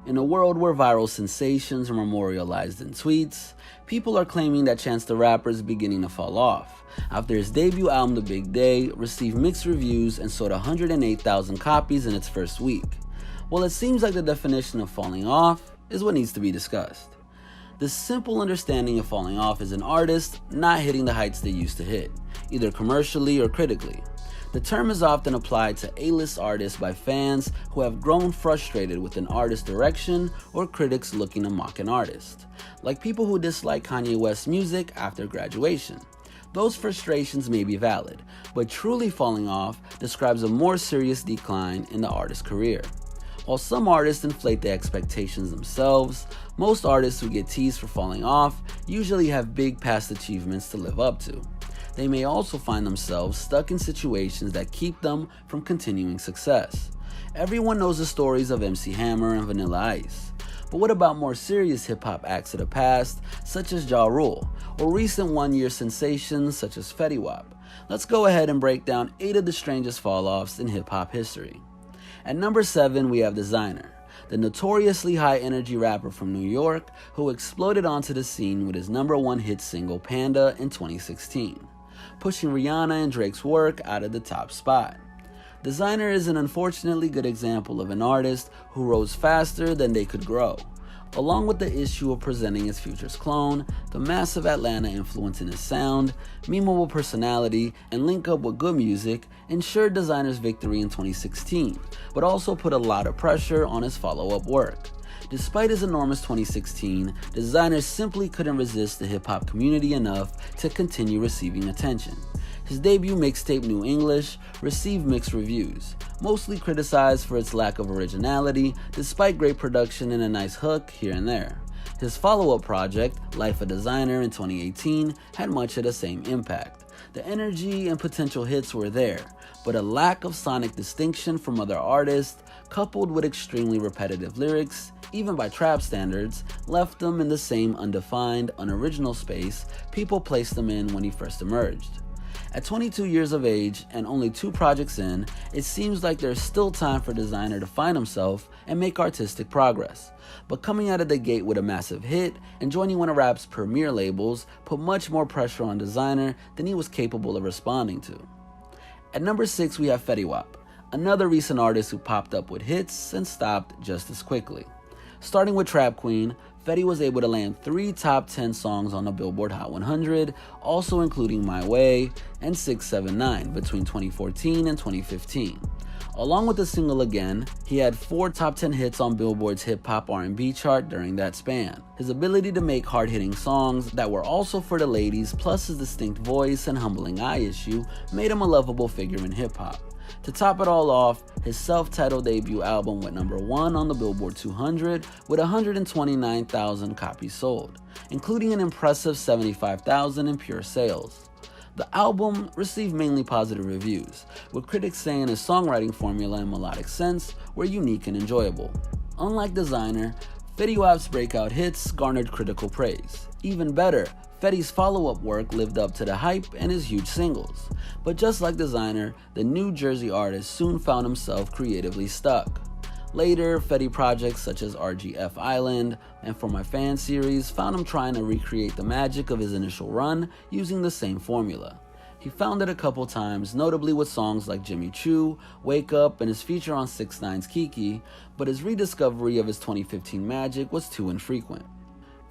In a world where viral sensations are memorialized in tweets, people are claiming that Chance the Rapper is beginning to fall off, after his debut album The Big Day received mixed reviews and sold 108,000 copies in its first week. Well, it seems like the definition of falling off is what needs to be discussed. The simple understanding of falling off is an artist not hitting the heights they used to hit, either commercially or critically. The term is often applied to A-list artists by fans who have grown frustrated with an artist's direction or critics looking to mock an artist, like people who dislike Kanye West's music after graduation. Those frustrations may be valid, but truly falling off describes a more serious decline in the artist's career. While some artists inflate the expectations themselves, most artists who get teased for falling off usually have big past achievements to live up to. They may also find themselves stuck in situations that keep them from continuing success. Everyone knows the stories of MC Hammer and Vanilla Ice. But what about more serious hip-hop acts of the past, such as Ja Rule, or recent one-year sensations such as Fetty Wap? Let's go ahead and break down 8 of the strangest fall-offs in hip-hop history. At number 7, we have Desiigner, the notoriously high-energy rapper from New York who exploded onto the scene with his #1 hit single Panda in 2016, pushing Rihanna and Drake's work out of the top spot. Desiigner is an unfortunately good example of an artist who rose faster than they could grow. Along with the issue of presenting his future's clone, the massive Atlanta influence in his sound, memeable personality, and link up with good music ensured Desiigner's victory in 2016, but also put a lot of pressure on his follow-up work. Despite his enormous 2016, Desiigner simply couldn't resist the hip-hop community enough to continue receiving attention. His debut mixtape New English received mixed reviews, mostly criticized for its lack of originality, despite great production and a nice hook here and there. His follow-up project, Life of Desiigner in 2018, had much of the same impact. The energy and potential hits were there, but a lack of sonic distinction from other artists, coupled with extremely repetitive lyrics, even by trap standards, left him in the same undefined, unoriginal space people placed him in when he first emerged. At 22 years of age and only 2 projects in, it seems like there's still time for Desiigner to find himself and make artistic progress. But coming out of the gate with a massive hit and joining one of rap's premier labels put much more pressure on Desiigner than he was capable of responding to. At number 6, we have Fetty Wap, another recent artist who popped up with hits and stopped just as quickly. Starting with Trap Queen, Fetty was able to land 3 top 10 songs on the Billboard Hot 100, also including My Way and 679 between 2014 and 2015. Along with the single Again, he had 4 top 10 hits on Billboard's hip-hop R&B chart during that span. His ability to make hard-hitting songs that were also for the ladies, plus his distinct voice and humbling eye issue, made him a lovable figure in hip-hop. To top it all off, his self-titled debut album went #1 on the Billboard 200 with 129,000 copies sold, including an impressive 75,000 in pure sales. The album received mainly positive reviews, with critics saying his songwriting formula and melodic sense were unique and enjoyable. Unlike Desiigner, Fetty Wap's breakout hits garnered critical praise. Even better, Fetty's follow-up work lived up to the hype and his huge singles. But just like Desiigner, the New Jersey artist soon found himself creatively stuck. Later, Fetty projects such as RGF Island and For My Fans series found him trying to recreate the magic of his initial run using the same formula. He found it a couple times, notably with songs like Jimmy Choo, Wake Up, and his feature on 6ix9ine's Kiki, but his rediscovery of his 2015 magic was too infrequent.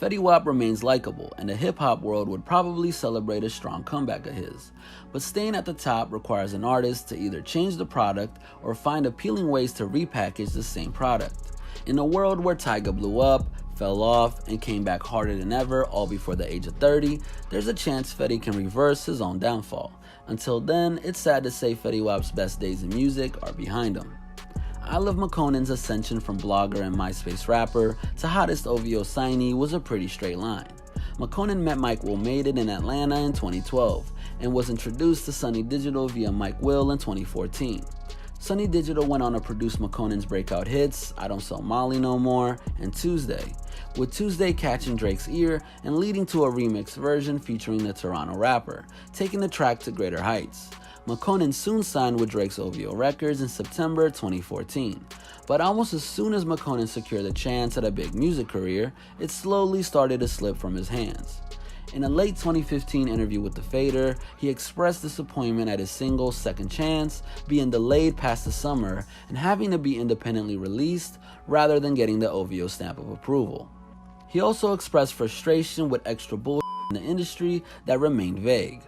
Fetty Wap remains likable, and the hip-hop world would probably celebrate a strong comeback of his. But staying at the top requires an artist to either change the product or find appealing ways to repackage the same product. In a world where Tyga blew up, fell off, and came back harder than ever, all before the age of 30, there's a chance Fetty can reverse his own downfall. Until then, it's sad to say Fetty Wap's best days in music are behind him. Olive McConan's ascension from blogger and MySpace rapper to hottest OVO signee was a pretty straight line. McConan met Mike Will Made It in Atlanta in 2012 and was introduced to Sonny Digital via Mike Will in 2014. Sonny Digital went on to produce McConan's breakout hits I Don't Sell Molly No More and Tuesday, with Tuesday catching Drake's ear and leading to a remix version featuring the Toronto rapper, taking the track to greater heights. Makonnen soon signed with Drake's OVO Records in September 2014, but almost as soon as Makonnen secured a chance at a big music career, it slowly started to slip from his hands. In a late 2015 interview with The Fader, he expressed disappointment at his single Second Chance being delayed past the summer and having to be independently released rather than getting the OVO stamp of approval. He also expressed frustration with extra bullshit in the industry that remained vague.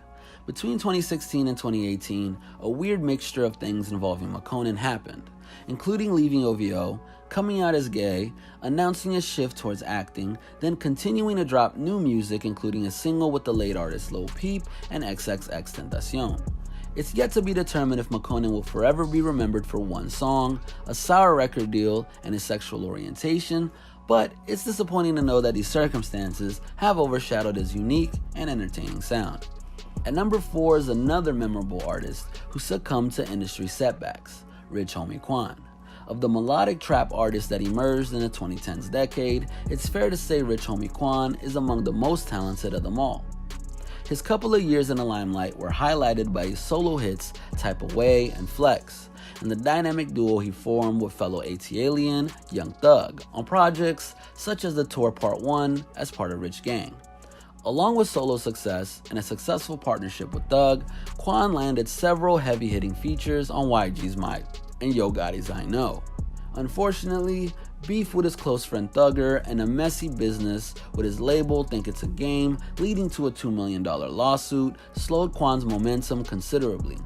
Between 2016 and 2018, a weird mixture of things involving Makonnen happened, including leaving OVO, coming out as gay, announcing a shift towards acting, then continuing to drop new music including a single with the late artist Lil Peep and XXXTentacion. It's yet to be determined if Makonnen will forever be remembered for one song, a sour record deal, and his sexual orientation, but it's disappointing to know that these circumstances have overshadowed his unique and entertaining sound. At number 4 is another memorable artist who succumbed to industry setbacks, Rich Homie Quan. Of the melodic trap artists that emerged in the 2010s decade, it's fair to say Rich Homie Quan is among the most talented of them all. His couple of years in the limelight were highlighted by his solo hits Type of Way and Flex, and the dynamic duo he formed with fellow ATLiens, Young Thug, on projects such as The Tour Part 1 as part of Rich Gang. Along with solo success and a successful partnership with Thug, Quan landed several heavy-hitting features on YG's Mic and Yo Gotti's I Know. Unfortunately, beef with his close friend Thugger and a messy business with his label Think It's a Game leading to a $2 million lawsuit slowed Quan's momentum considerably.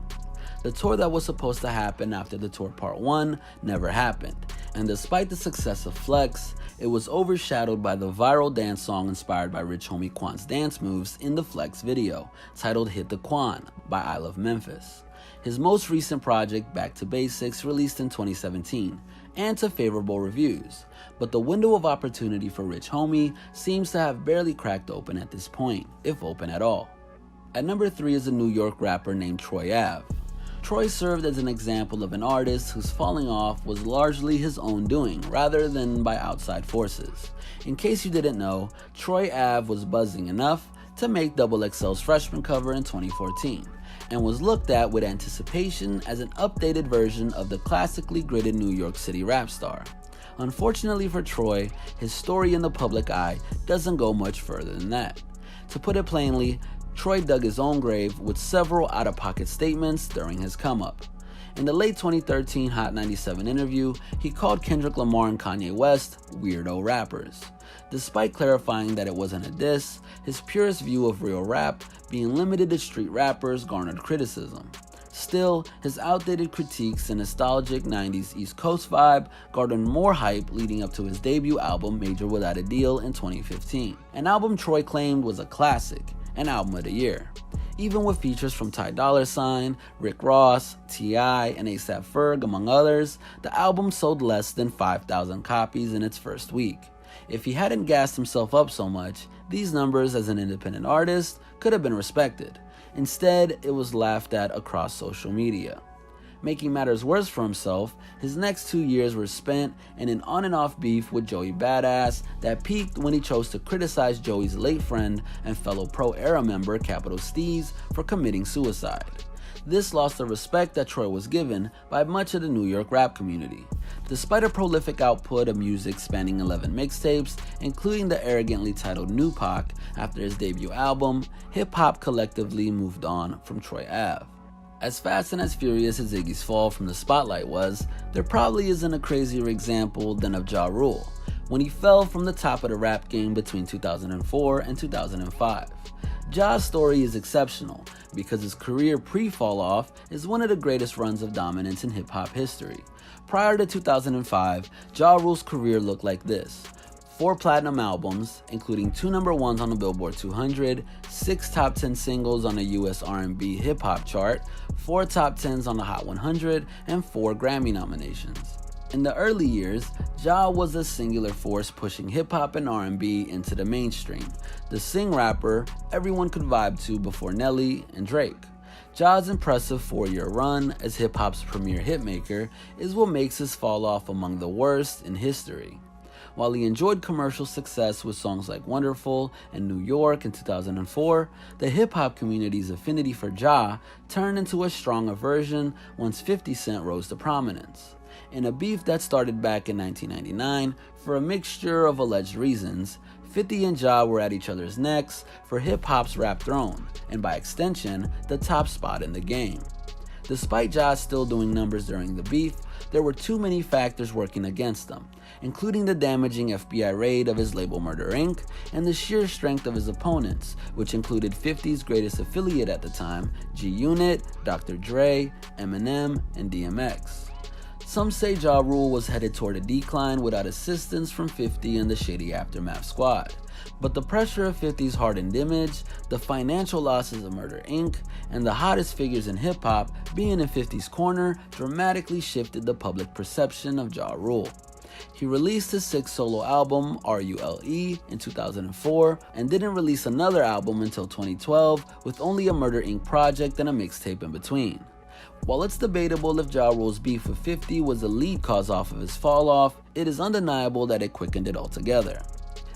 The tour that was supposed to happen after The Tour Part 1 never happened, and despite the success of Flex, it was overshadowed by the viral dance song inspired by Rich Homie Quan's dance moves in the Flex video, titled Hit the Quan by I Love Memphis. His most recent project, Back to Basics, released in 2017, and to favorable reviews, but the window of opportunity for Rich Homie seems to have barely cracked open at this point, if open at all. At number 3 is a New York rapper named Troy Ave. Troy served as an example of an artist whose falling off was largely his own doing rather than by outside forces. In case you didn't know, Troy Ave was buzzing enough to make XXL's freshman cover in 2014 and was looked at with anticipation as an updated version of the classically gridded New York City rap star. Unfortunately for Troy, his story in the public eye doesn't go much further than that. To put it plainly, Troy dug his own grave with several out-of-pocket statements during his come-up. In the late 2013 Hot 97 interview, he called Kendrick Lamar and Kanye West weirdo rappers. Despite clarifying that it wasn't a diss, his purest view of real rap, being limited to street rappers, garnered criticism. Still, his outdated critiques and nostalgic 90s East Coast vibe garnered more hype leading up to his debut album Major Without a Deal in 2015, an album Troy claimed was a classic, an album of the year. Even with features from Ty Dolla $ign, Rick Ross, T.I., and A$AP Ferg, among others, the album sold less than 5,000 copies in its first week. If he hadn't gassed himself up so much, these numbers as an independent artist could have been respected. Instead, it was laughed at across social media. Making matters worse for himself, his next 2 years were spent in an on and off beef with Joey Badass that peaked when he chose to criticize Joey's late friend and fellow Pro Era member Capital Steez for committing suicide. This lost the respect that Troy was given by much of the New York rap community. Despite a prolific output of music spanning 11 mixtapes, including the arrogantly titled New Pac after his debut album, hip-hop collectively moved on from Troy Ave. As fast and as furious as Iggy's fall from the spotlight was, there probably isn't a crazier example than of Ja Rule, when he fell from the top of the rap game between 2004 and 2005. Ja's story is exceptional because his career pre-fall off is one of the greatest runs of dominance in hip-hop history. Prior to 2005, Ja Rule's career looked like this: 4 platinum albums, including 2 number 1s on the Billboard 200, 6 top 10 singles on the US R&B hip-hop chart, 4 top 10s on the Hot 100, and 4 Grammy nominations. In the early years, Ja was a singular force pushing hip-hop and R&B into the mainstream, the sing rapper everyone could vibe to before Nelly and Drake. Ja's impressive 4-year run as hip-hop's premier hitmaker is what makes his fall off among the worst in history. While he enjoyed commercial success with songs like Wonderful and New York in 2004, the hip-hop community's affinity for Ja turned into a strong aversion once 50 Cent rose to prominence. In a beef that started back in 1999 for a mixture of alleged reasons, 50 and Ja were at each other's necks for hip-hop's rap throne, and by extension, the top spot in the game. Despite Ja still doing numbers during the beef, there were too many factors working against him, including the damaging FBI raid of his label Murder Inc. and the sheer strength of his opponents, which included 50's greatest affiliate at the time, G-Unit, Dr. Dre, Eminem, and DMX. Some say Ja Rule was headed toward a decline without assistance from 50 and the Shady Aftermath squad. But the pressure of 50's hardened image, the financial losses of Murder Inc., and the hottest figures in hip-hop being in 50's corner dramatically shifted the public perception of Ja Rule. He released his sixth solo album, R.U.L.E., in 2004, and didn't release another album until 2012, with only a Murder Inc. project and a mixtape in between. While it's debatable if Ja Rule's beef with 50 was the lead cause off of his falloff, it is undeniable that it quickened it altogether.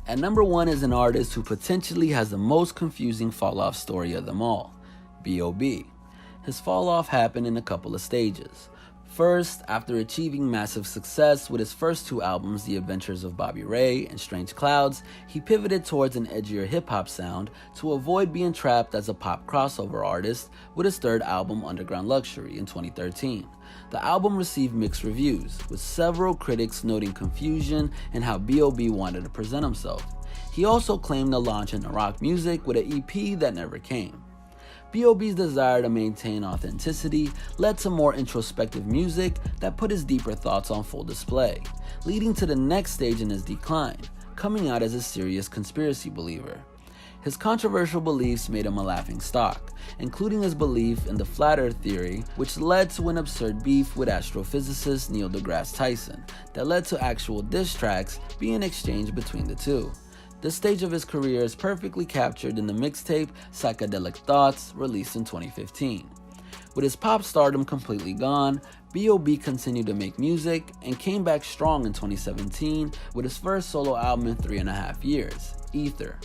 At number 1 is an artist who potentially has the most confusing falloff story of them all, B.O.B. His falloff happened in a couple of stages. First, after achieving massive success with his first 2 albums, The Adventures of Bobby Ray and Strange Clouds, he pivoted towards an edgier hip-hop sound to avoid being trapped as a pop crossover artist with his third album, Underground Luxury, in 2013. The album received mixed reviews, with several critics noting confusion in how B.O.B. wanted to present himself. He also claimed to launch into rock music with an EP that never came. B.O.B.'s desire to maintain authenticity led to more introspective music that put his deeper thoughts on full display, leading to the next stage in his decline, coming out as a serious conspiracy believer. His controversial beliefs made him a laughingstock, including his belief in the Flat Earth theory, which led to an absurd beef with astrophysicist Neil deGrasse Tyson that led to actual diss tracks being exchanged between the two. This stage of his career is perfectly captured in the mixtape Psychedelic Thoughts, released in 2015. With his pop stardom completely gone, B.O.B. continued to make music and came back strong in 2017 with his first solo album in 3.5 years, Ether.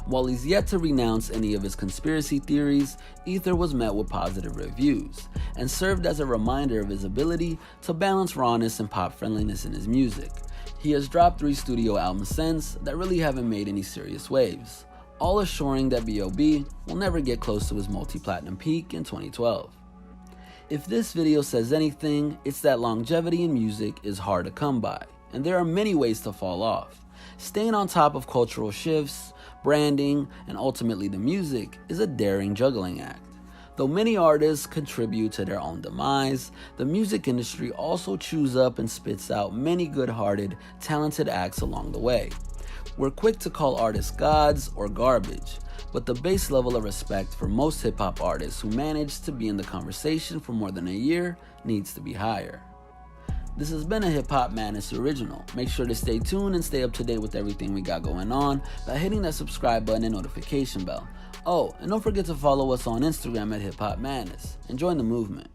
While he's yet to renounce any of his conspiracy theories, Ether was met with positive reviews and served as a reminder of his ability to balance rawness and pop friendliness in his music. He has dropped 3 studio albums since that really haven't made any serious waves, all assuring that B.O.B. will never get close to his multi-platinum peak in 2012. If this video says anything, it's that longevity in music is hard to come by, and there are many ways to fall off. Staying on top of cultural shifts, branding, and ultimately the music is a daring juggling act. Though many artists contribute to their own demise, the music industry also chews up and spits out many good-hearted, talented acts along the way. We're quick to call artists gods or garbage, but the base level of respect for most hip-hop artists who manage to be in the conversation for more than a year needs to be higher. This has been a Hip Hop Madness original. Make sure to stay tuned and stay up to date with everything we got going on by hitting that subscribe button and notification bell. Oh, and don't forget to follow us on Instagram at Hip Hop Madness and join the movement.